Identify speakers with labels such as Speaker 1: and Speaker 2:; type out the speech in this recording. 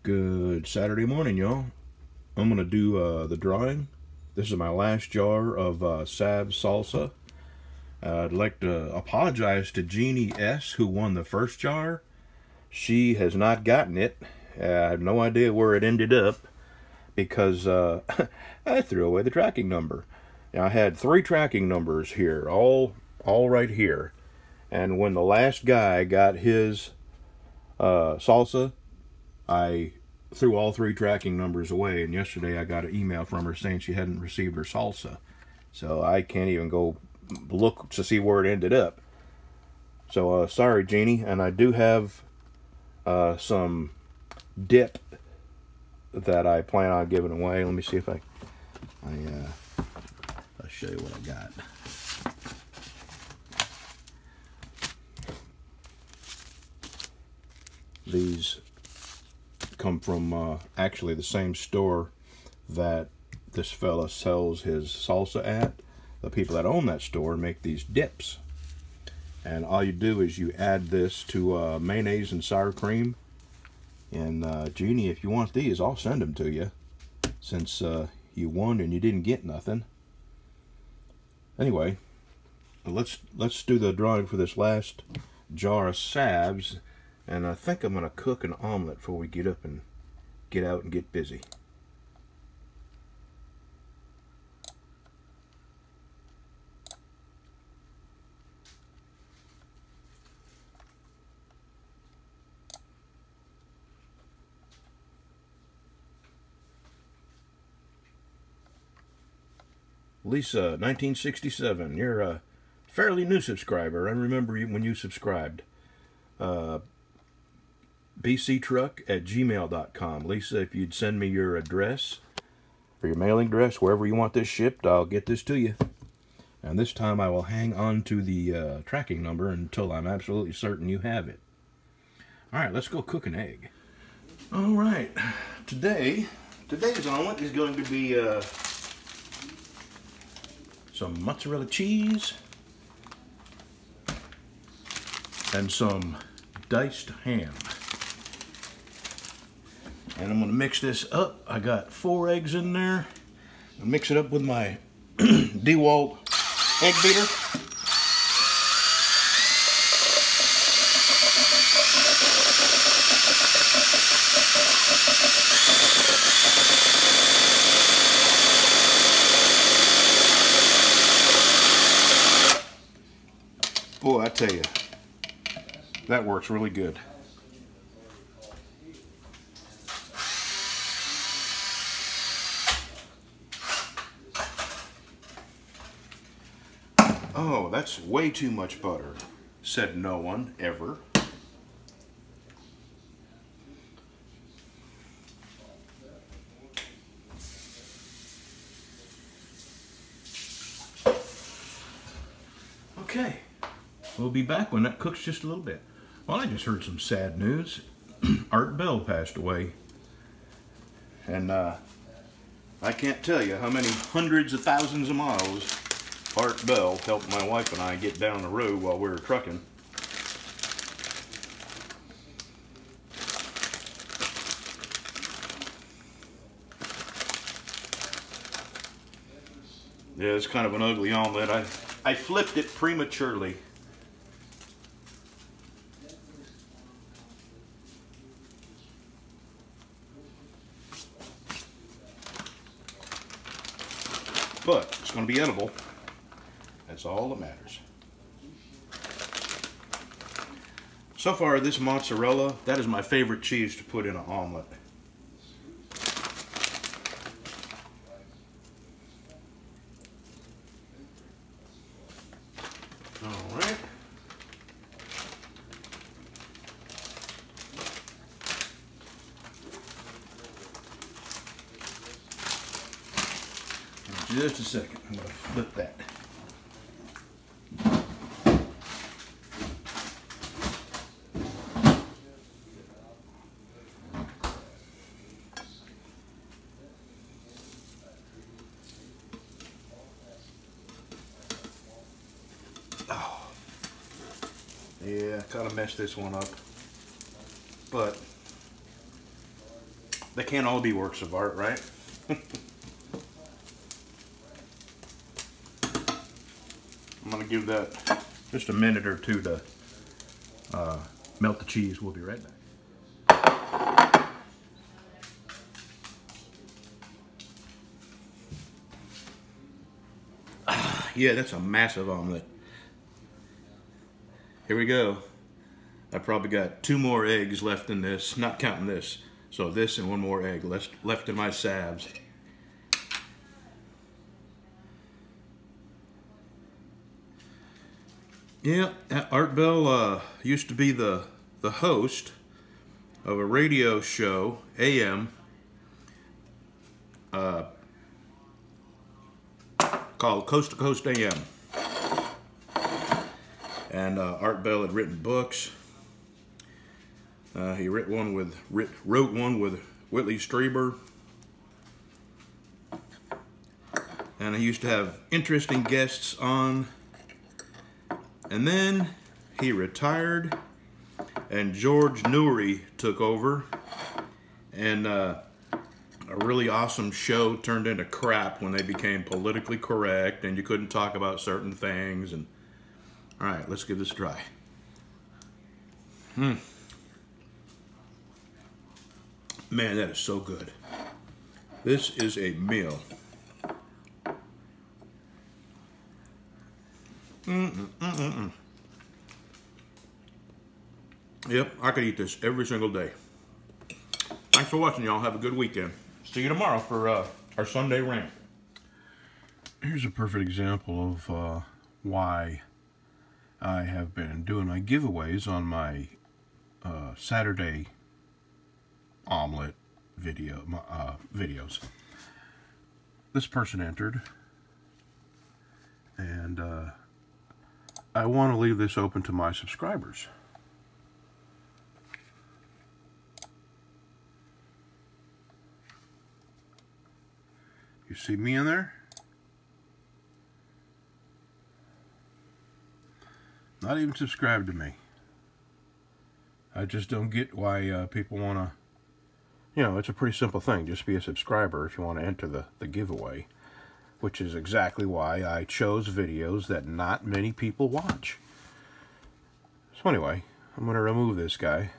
Speaker 1: Good Saturday morning, y'all. I'm going to do the drawing. This is my last jar of Sab salsa. I'd like to apologize to Jeannie S., who won the first jar. She has not gotten it. I have no idea where it ended up because I threw away the tracking number. Now, I had 3 tracking numbers here, all right here. And when the last guy got his salsa, I threw all 3 tracking numbers away, and yesterday I got an email from her saying she hadn't received her salsa. So I can't even go look to see where it ended up. So sorry, Jeannie. And I do have some dip that I plan on giving away. Let me see if I'll show you what I got. These come from actually the same store that this fella sells his salsa at. The people that own that store make these dips, and all you do is you add this to mayonnaise and sour cream. And Jeannie, if you want these, I'll send them to you, since you won and you didn't get nothing. Anyway, let's do the drawing for this last jar of Sabs. And I think I'm going to cook an omelette before we get up and get out and get busy. Lisa, 1967, you're a fairly new subscriber. I remember you when you subscribed. bctruck@gmail.com. Lisa, if you'd send me your address or your mailing address, wherever you want this shipped, I'll get this to you. And this time I will hang on to the tracking number until I'm absolutely certain you have it. Alright, let's go cook an egg. Alright, today's omelet is going to be some mozzarella cheese and some diced ham. And I'm going to mix this up. I got 4 eggs in there. I'll mix it up with my DeWalt egg beater. Boy, I tell you, that works really good. Oh, that's way too much butter, said no one ever. Okay, we'll be back when that cooks just a little bit. Well, I just heard some sad news. Art Bell passed away. And I can't tell you how many hundreds of thousands of miles Art Bell helped my wife and I get down the road while we were trucking. Yeah, it's kind of an ugly omelet. I flipped it prematurely. But it's going to be edible. That's all that matters. So far, this mozzarella, that is my favorite cheese to put in an omelet. All right. In just a second, I'm going to flip that. Yeah, kind of messed this one up, but They can't all be works of art, right? I'm gonna give that just a minute or two to melt the cheese. We'll be right back. Yeah, that's a massive omelet. Here we go. I probably got 2 more eggs left in this, not counting this. So this and 1 more egg left in my sabs. Yeah, Art Bell used to be the host of a radio show, AM, called Coast to Coast AM. And Art Bell had written books. He wrote one with Whitley Strieber. And he used to have interesting guests on. And then he retired, and George Noory took over, and a really awesome show turned into crap when they became politically correct, and you couldn't talk about certain things. And all right, let's give this a try. Man, that is so good. This is a meal. Yep, I could eat this every single day. Thanks for watching, y'all. Have a good weekend. See you tomorrow for our Sunday rant. Here's a perfect example of why I have been doing my giveaways on my Saturday omelet videos. This person entered, and I want to leave this open to my subscribers. You see me in there? Not even subscribed to me. I just don't get why people want to, you know, it's a pretty simple thing. Just be a subscriber if you want to enter the giveaway, which is exactly why I chose videos that not many people watch. So anyway, I'm going to remove this guy.